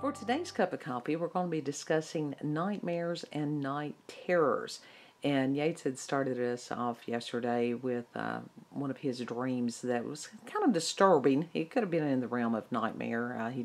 For today's cup of coffee, we're going to be discussing nightmares and night terrors. And Yates had started us off yesterday with one of his dreams that was kind of disturbing. It could have been in the realm of nightmare. He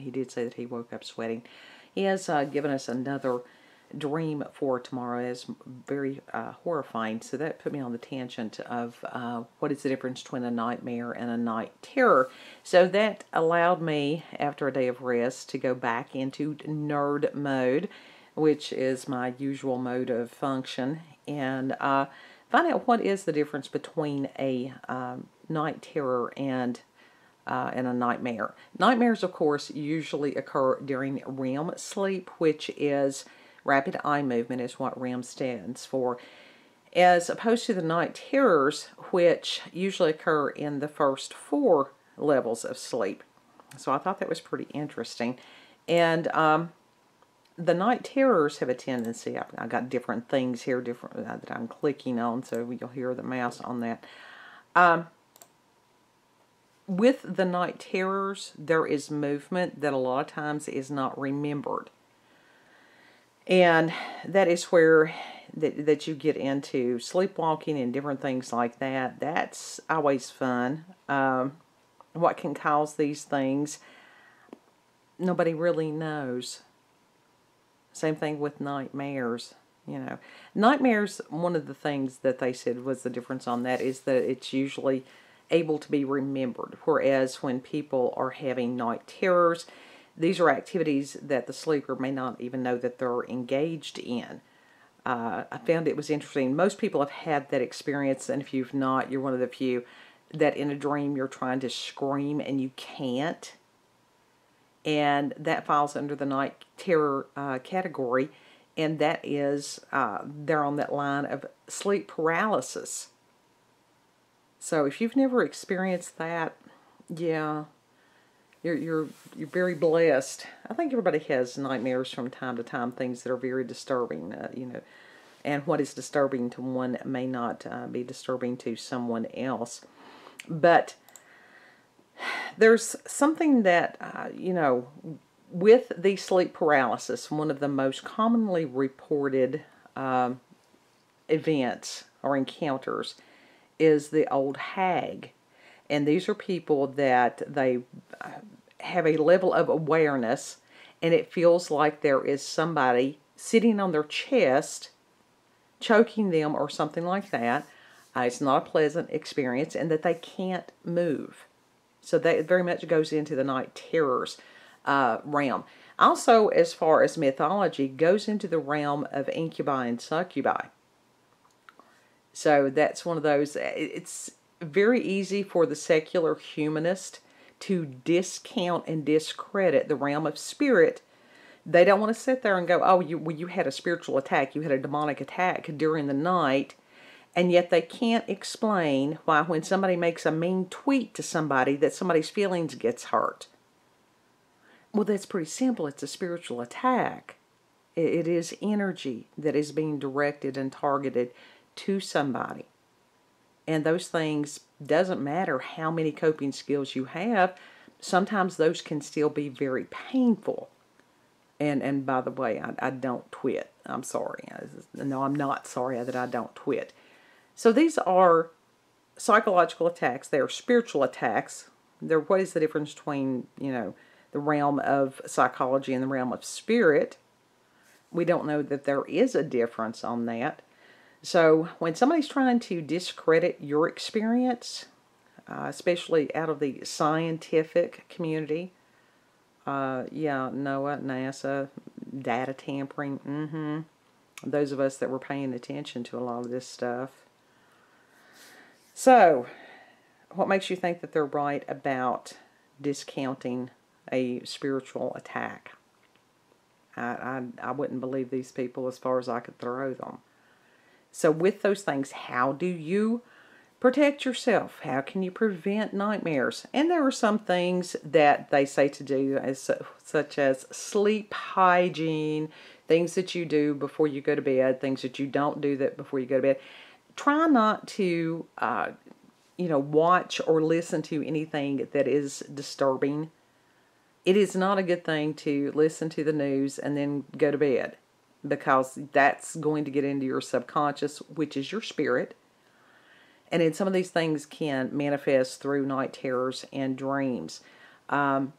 did say that he woke up sweating. He has given us another dream for tomorrow. It's very horrifying. So that put me on the tangent of what is the difference between a nightmare and a night terror. So that allowed me, after a day of rest, to go back into nerd mode, which is my usual mode of function, and find out what is the difference between a night terror and a nightmare. Nightmares, of course, usually occur during REM sleep, which is rapid eye movement, is what REM stands for, as opposed to the night terrors, which usually occur in the first 4 levels of sleep. So I thought that was pretty interesting. And the night terrors have a tendency, I've got different things here that I'm clicking on, so you'll hear the mouse on that. With the night terrors, there is movement that a lot of times is not remembered. And that is where that you get into sleepwalking and different things like that. That's always fun. What can cause these things? Nobody really knows. Same thing with nightmares. Nightmares, one of the things that they said was the difference on that is that it's usually able to be remembered. Whereas when people are having night terrors, these are activities that the sleeper may not even know that they're engaged in. I found it was interesting. Most people have had that experience, and if you've not, you're one of the few, that in a dream you're trying to scream and you can't. And that falls under the night terror category, and that is, they're on that line of sleep paralysis. So if you've never experienced that, yeah, you're very blessed. I think everybody has nightmares from time to time, things that are very disturbing, and what is disturbing to one may not be disturbing to someone else. But there's something that, with the sleep paralysis, one of the most commonly reported events or encounters is the old hag. And these are people that they have a level of awareness, and it feels like there is somebody sitting on their chest, choking them or something like that. It's not a pleasant experience, and that they can't move. So that very much goes into the night terrors realm. Also, as far as mythology, goes into the realm of incubi and succubi. So that's one of those, it's very easy for the secular humanist to discount and discredit the realm of spirit. They don't want to sit there and go, oh, you had a spiritual attack, you had a demonic attack during the night, and yet they can't explain why when somebody makes a mean tweet to somebody that somebody's feelings gets hurt. Well, that's pretty simple. It's a spiritual attack. It is energy that is being directed and targeted to somebody. And those things, doesn't matter how many coping skills you have, sometimes those can still be very painful. And by the way, I don't twit. I'm sorry. No, I'm not sorry that I don't twit. So these are psychological attacks. They are spiritual attacks. What is the difference between, the realm of psychology and the realm of spirit? We don't know that there is a difference on that. So when somebody's trying to discredit your experience, especially out of the scientific community, NOAA, NASA, data tampering, those of us that were paying attention to a lot of this stuff. So, what makes you think that they're right about discounting a spiritual attack? I wouldn't believe these people as far as I could throw them. So with those things, how do you protect yourself? How can you prevent nightmares? And there are some things that they say to do, such as sleep hygiene, things that you do before you go to bed, things that you don't do that before you go to bed. Try not to, watch or listen to anything that is disturbing It is not a good thing to listen to the news and then go to bed, because that's going to get into your subconscious, which is your spirit. And then some of these things can manifest through night terrors and dreams. That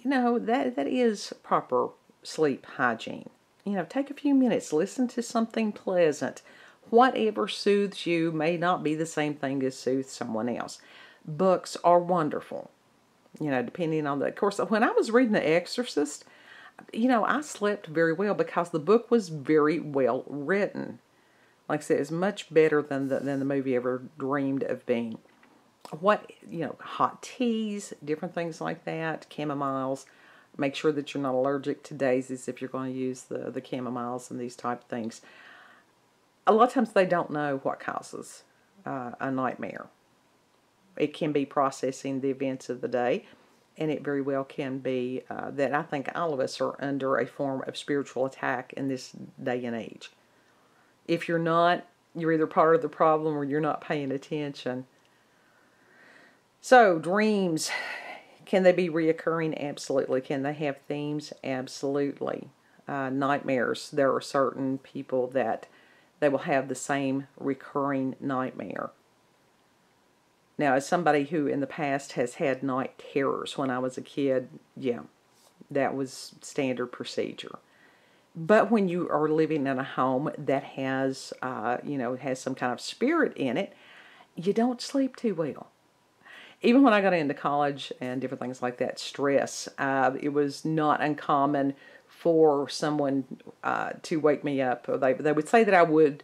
is proper sleep hygiene. Take a few minutes, listen to something pleasant. Whatever soothes you may not be the same thing as soothes someone else. Books are wonderful. Depending on of course, when I was reading The Exorcist, I slept very well because the book was very well written. Like I said, it's much better than the movie ever dreamed of being. Hot teas, different things like that, chamomiles. Make sure that you're not allergic to daisies if you're going to use the chamomiles and these type of things. A lot of times they don't know what causes a nightmare. It can be processing the events of the day, and it very well can be that I think all of us are under a form of spiritual attack in this day and age. If you're not, you're either part of the problem or you're not paying attention. So, dreams, can they be reoccurring? Absolutely. Can they have themes? Absolutely. Nightmares, there are certain people that they will have the same recurring nightmare. Now, as somebody who in the past has had night terrors when I was a kid, yeah, that was standard procedure. But when you are living in a home that has, has some kind of spirit in it, you don't sleep too well. Even when I got into college and different things like that, stress, it was not uncommon for someone to wake me up. They would say that I would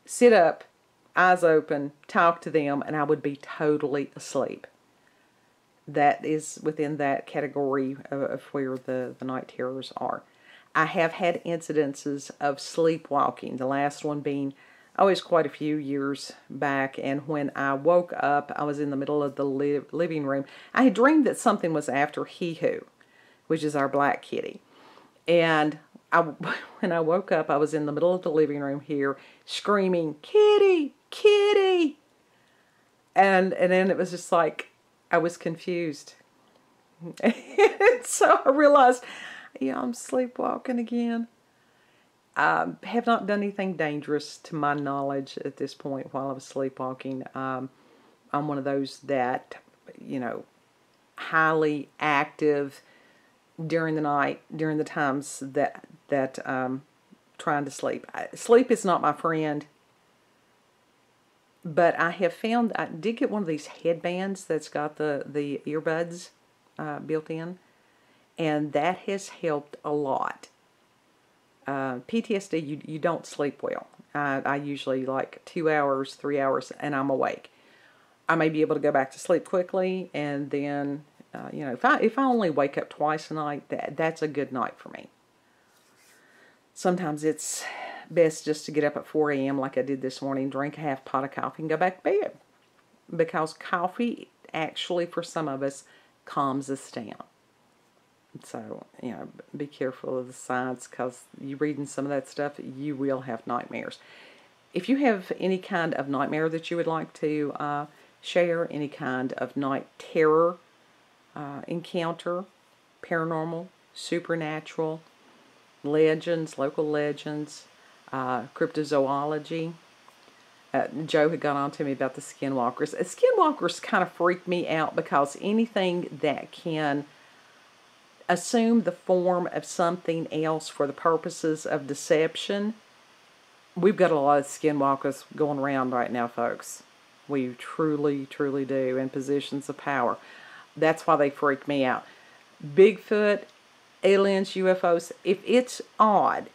sit up, eyes open, talk to them, and I would be totally asleep. That is within that category of where the night terrors are. I have had incidences of sleepwalking, the last one being, it's quite a few years back, and when I woke up, I was in the middle of the living room. I had dreamed that something was after Hee-Hoo, which is our black kitty. And when I woke up, I was in the middle of the living room here, screaming, "Kitty, kitty!" And then it was just like, I was confused. And so I realized, I'm sleepwalking again. Have not done anything dangerous to my knowledge at this point while I was sleepwalking. I'm one of those that, highly active during the night, during the times that trying to sleep. Sleep is not my friend. But I have found, I did get one of these headbands that's got the earbuds built in. And that has helped a lot. PTSD, you don't sleep well. I usually like 2 hours, 3 hours, and I'm awake. I may be able to go back to sleep quickly, and then, if I only wake up twice a night, that's a good night for me. Sometimes it's best just to get up at 4 a.m. like I did this morning, drink a half pot of coffee, and go back to bed. Because coffee, actually, for some of us, calms us down. So, be careful of the science, because you reading some of that stuff, you will have nightmares. If you have any kind of nightmare that you would like to share, any kind of night terror encounter, paranormal, supernatural, legends, local legends, cryptozoology. Joe had gone on to me about the skinwalkers. Skinwalkers kind of freak me out, because anything that can assume the form of something else for the purposes of deception. We've got a lot of skinwalkers going around right now, folks. We truly, truly do, in positions of power. That's why they freak me out. Bigfoot, aliens, UFOs, if it's odd,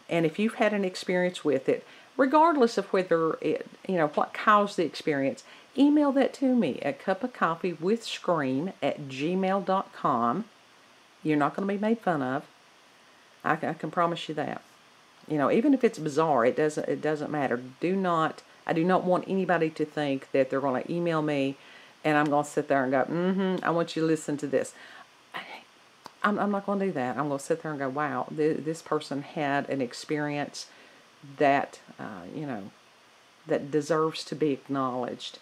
and if you've had an experience with it, regardless of whether it, what caused the experience, email that to me at cupofcoffeewithscream@gmail.com. You're not going to be made fun of. I can promise you that. Even if it's bizarre, it doesn't matter. I do not want anybody to think that they're going to email me and I'm going to sit there and go, I want you to listen to this. I'm not going to do that. I'm going to sit there and go, wow, this person had an experience that, that deserves to be acknowledged.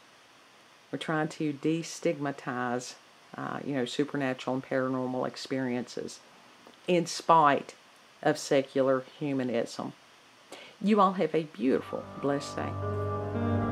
We're trying to destigmatize supernatural and paranormal experiences, in spite of secular humanism. You all have a beautiful, blessed day.